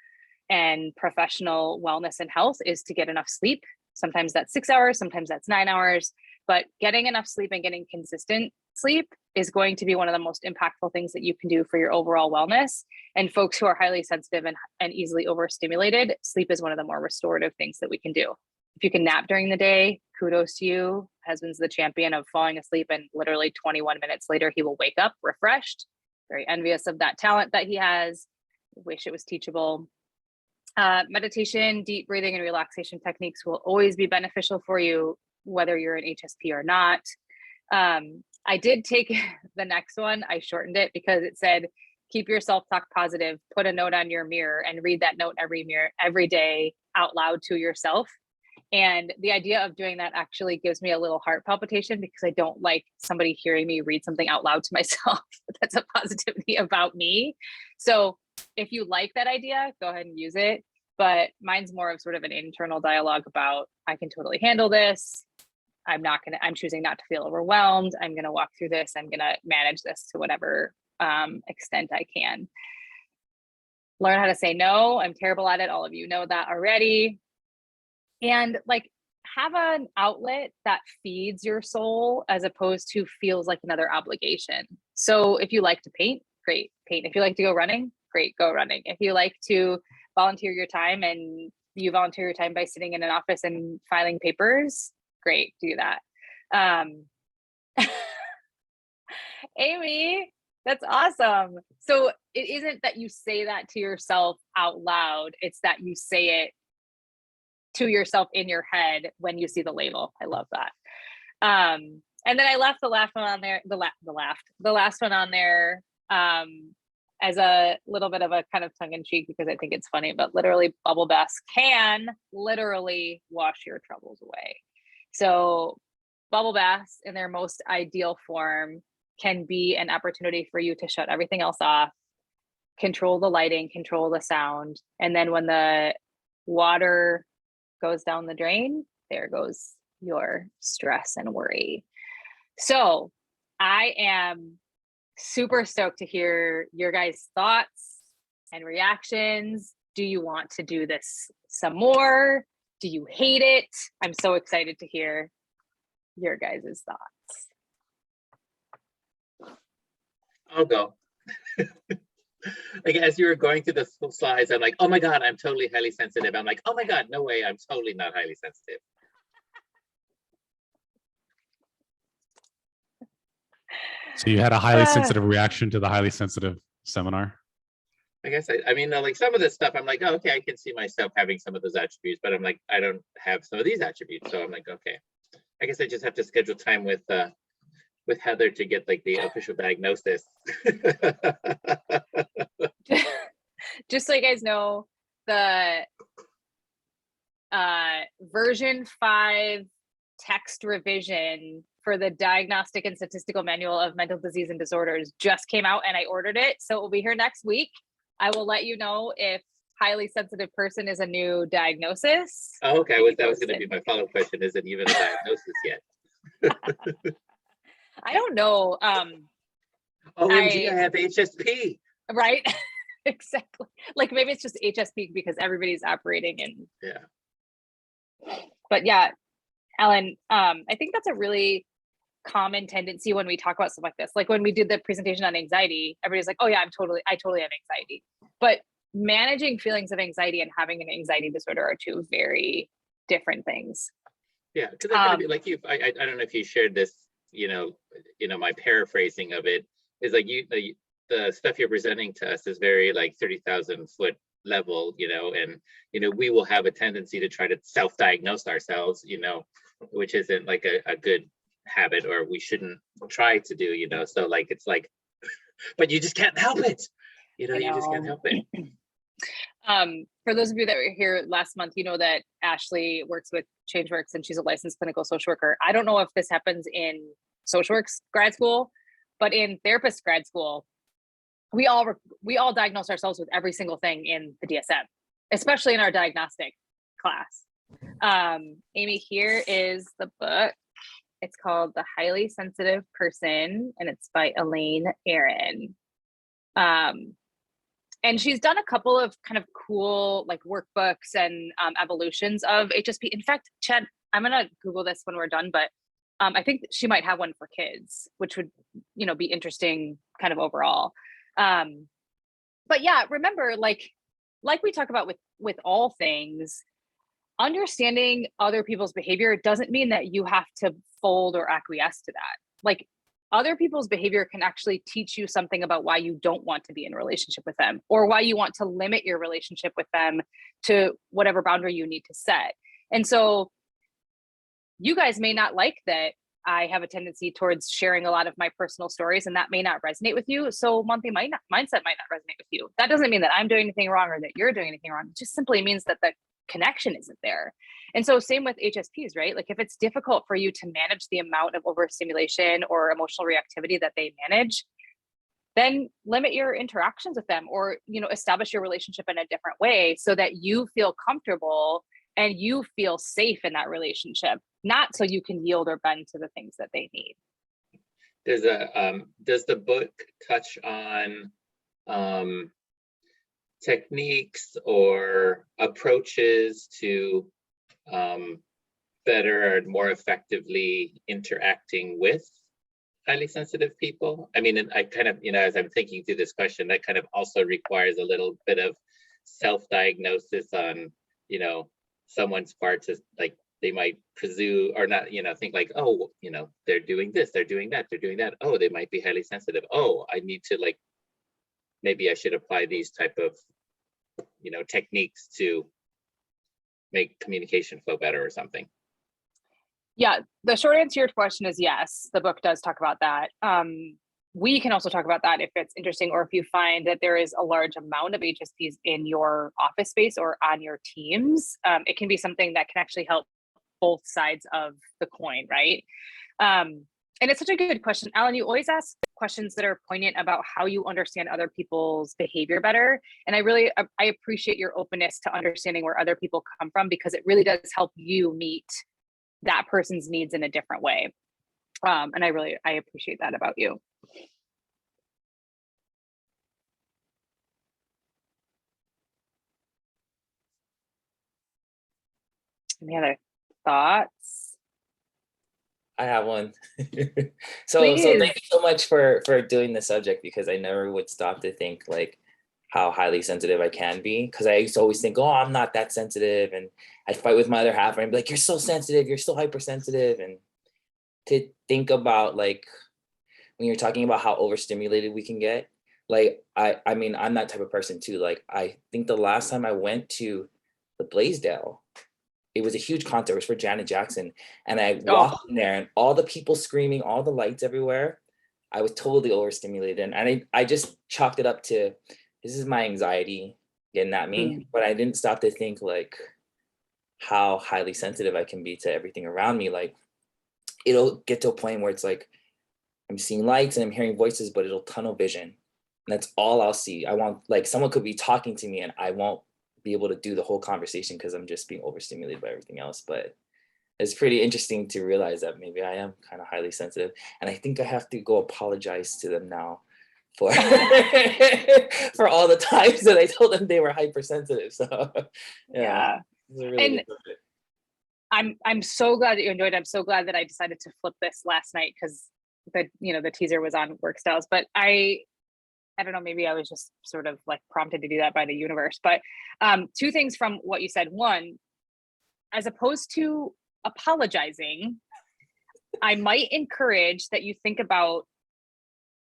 Speaker 2: and professional wellness and health is to get enough sleep. Sometimes that's 6 hours, sometimes that's 9 hours, but getting enough sleep and getting consistent sleep is going to be one of the most impactful things that you can do for your overall wellness. And folks who are highly sensitive and easily overstimulated, sleep is one of the more restorative things that we can do. If you can nap during the day, kudos to you. Husband's the champion of falling asleep, and literally 21 minutes later, he will wake up refreshed. Very envious of that talent that he has. Wish it was teachable. Meditation, deep breathing, and relaxation techniques will always be beneficial for you, whether you're an HSP or not. I did take the next one. I shortened it because it said, keep your self-talk positive, put a note on your mirror and read that note every day out loud to yourself. And the idea of doing that actually gives me a little heart palpitation because I don't like somebody hearing me read something out loud to myself. That's a positivity about me. So if you like that idea, go ahead and use it. But mine's more of sort of an internal dialogue about, I can totally handle this. I'm choosing not to feel overwhelmed. I'm going to walk through this. I'm going to manage this to whatever extent I can. Learn how to say no. I'm terrible at it. All of you know that already. And like, have an outlet that feeds your soul as opposed to feels like another obligation. So if you like to paint, great, paint. If you like to go running, great, go running. If you like to volunteer your time and you volunteer your time by sitting in an office and filing papers, great, do that. Amy, that's awesome. So it isn't that you say that to yourself out loud, it's that you say it to yourself in your head when you see the label. I love that. And then I left the last one on there, the last one on there as a little bit of a kind of tongue in cheek because I think it's funny, but literally bubble baths can literally wash your troubles away. So bubble baths in their most ideal form can be an opportunity for you to shut everything else off, control the lighting, control the sound. And then when the water goes down the drain, there goes your stress and worry. So I am super stoked to hear your guys' thoughts and reactions. Do you want to do this some more? Do you hate it? I'm so excited to hear your guys' thoughts.
Speaker 3: I'll go. Like, as you were going through the slides, I'm like, oh my God, I'm totally highly sensitive. I'm like, oh my God, no way, I'm totally not highly sensitive.
Speaker 1: So you had a highly sensitive reaction to the highly sensitive seminar?
Speaker 3: I guess I mean, like some of this stuff, I'm like, oh, okay, I can see myself having some of those attributes, but I'm like, I don't have some of these attributes. So I'm like, okay, I guess I just have to schedule time with Heather to get like the official diagnosis.
Speaker 2: Just so you guys know, the version 5 text revision for the Diagnostic and Statistical Manual of Mental Disease and Disorders just came out and I ordered it. So it will be here next week. I will let you know if highly sensitive person is a new diagnosis.
Speaker 3: Oh, okay, that was going to be my follow-up question. Is it even a diagnosis yet?
Speaker 2: I don't know.
Speaker 3: OMG, I have HSP.
Speaker 2: Right? Exactly. Like maybe it's just HSP because everybody's operating in.
Speaker 3: Yeah.
Speaker 2: But yeah, Ellen, I think that's a really common tendency when we talk about stuff like this. Like when we did the presentation on anxiety, everybody's like, oh yeah, I totally have anxiety. But managing feelings of anxiety and having an anxiety disorder are two very different things.
Speaker 3: Yeah, because it's gonna be like you. I don't know if you shared this. You know, my paraphrasing of it is like the stuff you're presenting to us is very like 30,000 foot level. And we will have a tendency to try to self-diagnose ourselves. Which isn't like a good habit, or we shouldn't try to do. So like it's like, but you just can't help it. You just can't help it.
Speaker 2: For those of you that were here last month, you know that Ashley works with ChangeWorks and she's a licensed clinical social worker. I don't know if this happens in social works grad school, but in therapist grad school, we all diagnose ourselves with every single thing in the DSM, especially in our diagnostic class. Amy, here is the book. It's called The Highly Sensitive Person, and it's by Elaine Aron. And she's done a couple of kind of cool like workbooks and evolutions of HSP. In fact, Chad, I'm gonna Google this when we're done, but I think she might have one for kids, which would, be interesting kind of overall. But yeah, remember, like we talk about with all things, understanding other people's behavior doesn't mean that you have to fold or acquiesce to that. Like, other people's behavior can actually teach you something about why you don't want to be in a relationship with them, or why you want to limit your relationship with them to whatever boundary you need to set. And so you guys may not like that I have a tendency towards sharing a lot of my personal stories, and that may not resonate with you. So monthly mindset might not resonate with you. That doesn't mean that I'm doing anything wrong or that you're doing anything wrong. It just simply means that the connection isn't there. And so same with HSPs, right? Like, if it's difficult for you to manage the amount of overstimulation or emotional reactivity that they manage, then limit your interactions with them, or, establish your relationship in a different way so that you feel comfortable and you feel safe in that relationship, not so you can yield or bend to the things that they need.
Speaker 3: Does the book touch on techniques or approaches to better and more effectively interacting with highly sensitive people? I mean, and I kind of, as I'm thinking through this question, that kind of also requires a little bit of self-diagnosis on, someone's part, to like, they might presume or not, think like, oh, they're doing this, they're doing that, they're doing that. Oh, they might be highly sensitive. Oh, I need to, like, maybe I should apply these type of, techniques to make communication flow better or something.
Speaker 2: Yeah, the short answer to your question is yes, the book does talk about that. We can also talk about that if it's interesting, or if you find that there is a large amount of HSPs in your office space or on your teams. It can be something that can actually help both sides of the coin, right? And it's such a good question. Alan, you always ask questions that are poignant about how you understand other people's behavior better. And I appreciate your openness to understanding where other people come from, because it really does help you meet that person's needs in a different way. And I appreciate that about you. Any other thoughts?
Speaker 4: I have one. So thank you so much for doing the subject, because I never would stop to think like how highly sensitive I can be. Because I used to always think, oh, I'm not that sensitive. And I'd fight with my other half and I'd be like, you're so sensitive, you're so hypersensitive. And to think about, like, when you're talking about how overstimulated we can get, like, I mean, I'm that type of person too. Like, I think the last time I went to the Blaisdell, it was a huge concert. It was for Janet Jackson. And I walked in there and all the people screaming, all the lights everywhere. I was totally overstimulated. And I just chalked it up to, this is my anxiety getting at me. But I didn't stop to think like how highly sensitive I can be to everything around me. Like, it'll get to a point where it's like, I'm seeing lights and I'm hearing voices, but it'll tunnel vision. And that's all I'll see. I want, like, someone could be talking to me and I won't be able to do the whole conversation because I'm just being overstimulated by everything else. But it's pretty interesting to realize that maybe I am kind of highly sensitive. And I think I have to go apologize to them now for for all the times that I told them they were hypersensitive. So yeah.
Speaker 2: Really, and I'm so glad that you enjoyed it. I'm so glad that I decided to flip this last night, because the teaser was on work styles. But I don't know, maybe I was just sort of like prompted to do that by the universe. But two things from what you said. One, as opposed to apologizing, I might encourage that you think about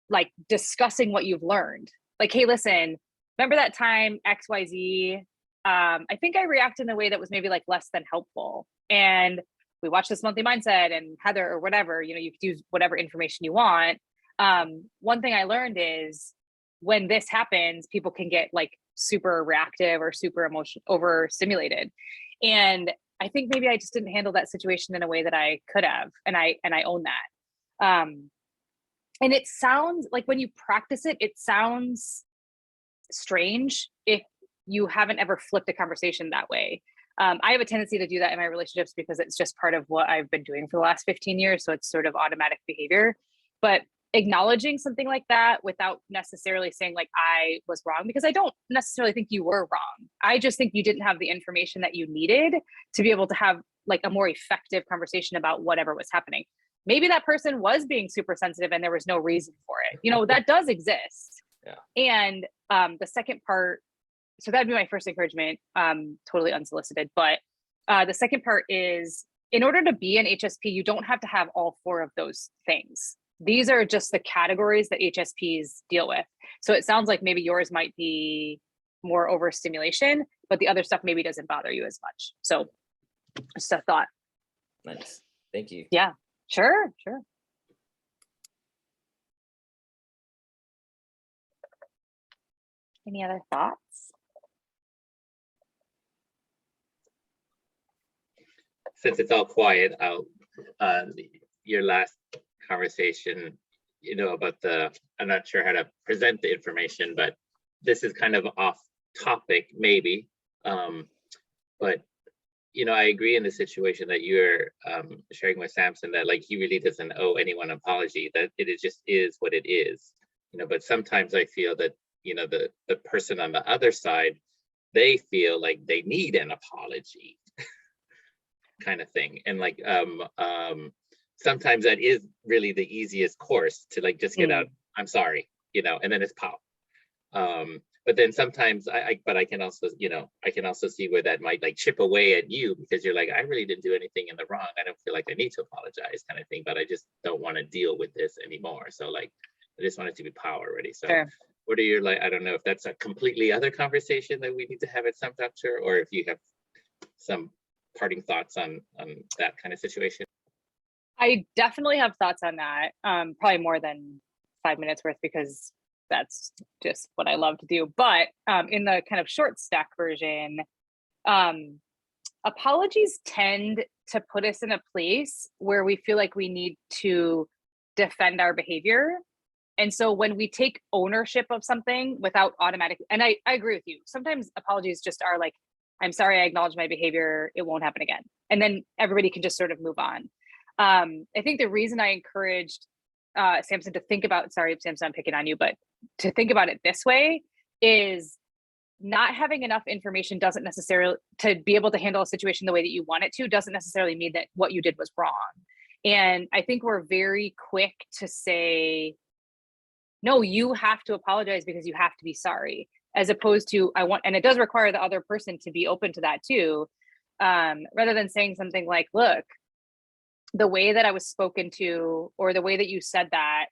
Speaker 2: like discussing what you've learned. Like, hey, listen, remember that time XYZ? I think I reacted in a way that was maybe like less than helpful. And we watched this monthly mindset and Heather or whatever, you could use whatever information you want. One thing I learned is when this happens, people can get like super reactive or super overstimulated. And I think maybe I just didn't handle that situation in a way that I could have. And I own that. And it sounds like, when you practice it, it sounds strange if you haven't ever flipped a conversation that way. I have a tendency to do that in my relationships because it's just part of what I've been doing for the last 15 years. So it's sort of automatic behavior. But acknowledging something like that without necessarily saying like I was wrong, because I don't necessarily think you were wrong. I just think you didn't have the information that you needed to be able to have like a more effective conversation about whatever was happening. Maybe that person was being super sensitive and there was no reason for it. You know, that does exist.
Speaker 4: Yeah.
Speaker 2: And the second part, so that'd be my first encouragement, totally unsolicited. But the second part is, in order to be an HSP, you don't have to have all four of those things. These are just the categories that HSPs deal with. So it sounds like maybe yours might be more overstimulation, but the other stuff maybe doesn't bother you as much. So just a thought.
Speaker 4: Nice. Thank you.
Speaker 2: Yeah, sure. Any other thoughts?
Speaker 3: Since it's all quiet, I'll your last conversation, you know, about I'm not sure how to present the information, but this is kind of off topic maybe, but you know, I agree in the situation that you're sharing with Samson, that like he really doesn't owe anyone an apology, that it just is what it is, you know. But sometimes I feel that, you know, the person on the other side, they feel like they need an apology kind of thing. And like sometimes that is really the easiest course, to like just get out, I'm sorry, you know, and then it's pow. But then sometimes but I can also, you know, I can also see where that might like chip away at you, because you're like, I really didn't do anything in the wrong. I don't feel like I need to apologize kind of thing, but I just don't want to deal with this anymore. So like, I just want it to be power already. So sure. What are your, like, I don't know if that's a completely other conversation that we need to have at some juncture, or if you have some parting thoughts on that kind of situation.
Speaker 2: I definitely have thoughts on that. Probably more than 5 minutes worth, because that's just what I love to do. But in the kind of short stack version, apologies tend to put us in a place where we feel like we need to defend our behavior. And so when we take ownership of something without automatic, and I agree with you, sometimes apologies just are like, I'm sorry, I acknowledge my behavior, it won't happen again. And then everybody can just sort of move on. I think the reason I encouraged Samson to think about, sorry, Samson, I'm picking on you, but to think about it this way is not having enough information doesn't necessarily, to be able to handle a situation the way that you want it to, doesn't necessarily mean that what you did was wrong. And I think we're very quick to say, no, you have to apologize because you have to be sorry, as opposed to and it does require the other person to be open to that too, rather than saying something like, look, the way that I was spoken to, or the way that you said that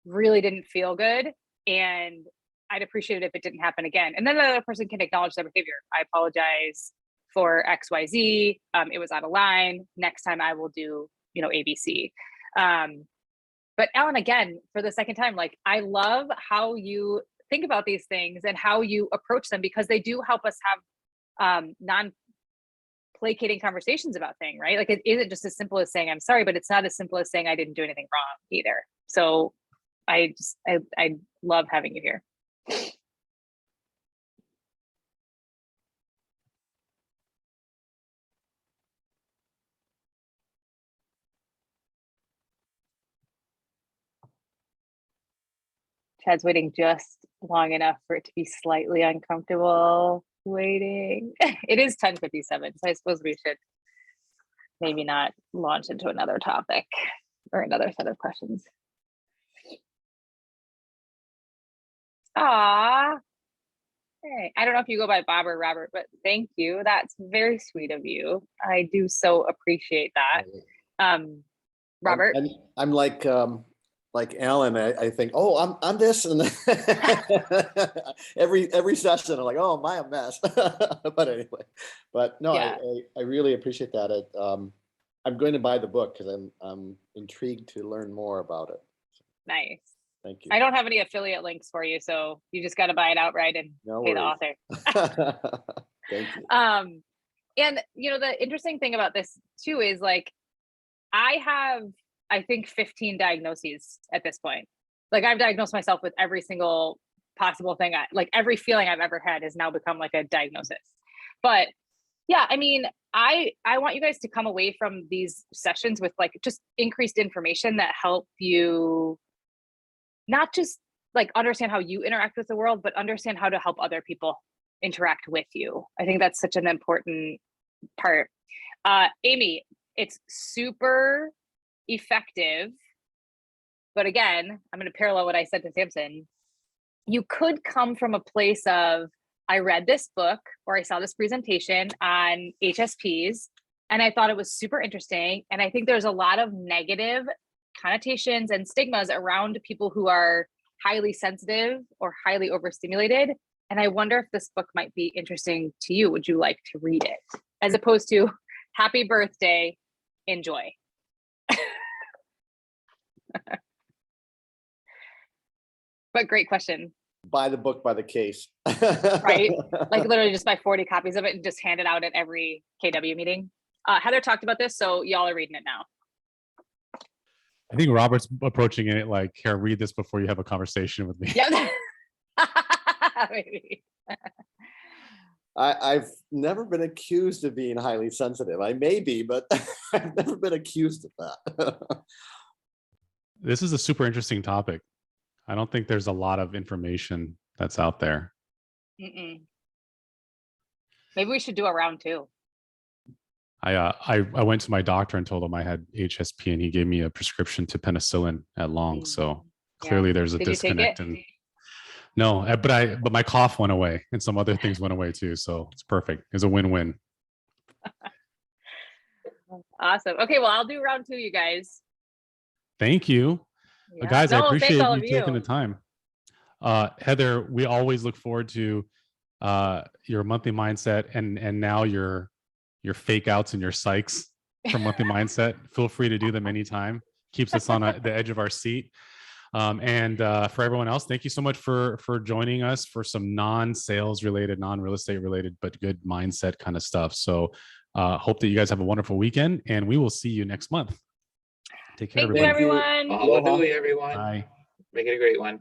Speaker 2: really didn't feel good, and I'd appreciate it if it didn't happen again. And then the other person can acknowledge their behavior. I apologize for XYZ. It was out of line. Next time I will do, you know, ABC. But Ellen, again, for the second time, like, I love how you think about these things and how you approach them, because they do help us have non-placating conversations about things, right? Like, it isn't just as simple as saying I'm sorry, but it's not as simple as saying I didn't do anything wrong either. So I love having you here. Chad's waiting just long enough for it to be slightly uncomfortable waiting. It is 10:57, so I suppose we should maybe not launch into another topic or another set of questions. Hey, I don't know if you go by Bob or Robert, but thank you. That's very sweet of you. I do so appreciate that. Robert?
Speaker 5: I'm like Alan, I think, oh, I'm this, and every session I'm like, oh, am I a mess? But anyway, but no, yeah. I really appreciate that. I'm going to buy the book because I'm intrigued to learn more about it.
Speaker 2: Nice.
Speaker 5: Thank you.
Speaker 2: I don't have any affiliate links for you, so you just got to buy it outright and pay the author.
Speaker 5: Thank you.
Speaker 2: And you know, the interesting thing about this too is, like, I have, I think, 15 diagnoses at this point. Like, I've diagnosed myself with every single possible thing. Like, every feeling I've ever had has now become like a diagnosis. But Yeah, I mean, I want you guys to come away from these sessions with like just increased information that help you not just like understand how you interact with the world, but understand how to help other people interact with you. I think that's such an important part. Amy, it's super effective. But again, I'm going to parallel what I said to Samson. You could come from a place of, I read this book or I saw this presentation on HSPs and I thought it was super interesting. And I think there's a lot of negative connotations and stigmas around people who are highly sensitive or highly overstimulated. And I wonder if this book might be interesting to you. Would you like to read it? As opposed to happy birthday, enjoy. But great question.
Speaker 5: Buy the book by the case.
Speaker 2: Right? Like literally just buy 40 copies of it and just hand it out at every KW meeting. Heather talked about this, so y'all are reading it now.
Speaker 1: I think Robert's approaching it like, here, read this before you have a conversation with me.
Speaker 2: Yeah. Maybe.
Speaker 5: I've never been accused of being highly sensitive. I may be, but I've never been accused of that.
Speaker 1: This is a super interesting topic. I don't think there's a lot of information that's out there.
Speaker 2: Maybe we should do a round two.
Speaker 1: I went to my doctor and told him I had HSP, and he gave me a prescription to penicillin at long. So clearly there's a disconnect. And no, but my cough went away and some other things went away too. So it's perfect. It's a win-win.
Speaker 2: Awesome. Okay, well, I'll do round two, you guys.
Speaker 1: Thank you.
Speaker 2: Yeah.
Speaker 1: Guys, I appreciate you taking
Speaker 2: you.
Speaker 1: the time. Heather, we always look forward to your monthly mindset and now your fake outs and your psychs from monthly mindset. Feel free to do them anytime. Keeps us on the edge of our seat. And for everyone else, thank you so much for joining us for some non-sales related, non-real estate related, but good mindset kind of stuff. So hope that you guys have a wonderful weekend, and we will see you next month. Take care,
Speaker 2: Thank you, everyone.
Speaker 3: Hallelujah, everyone.
Speaker 1: Bye.
Speaker 3: Make it a great one.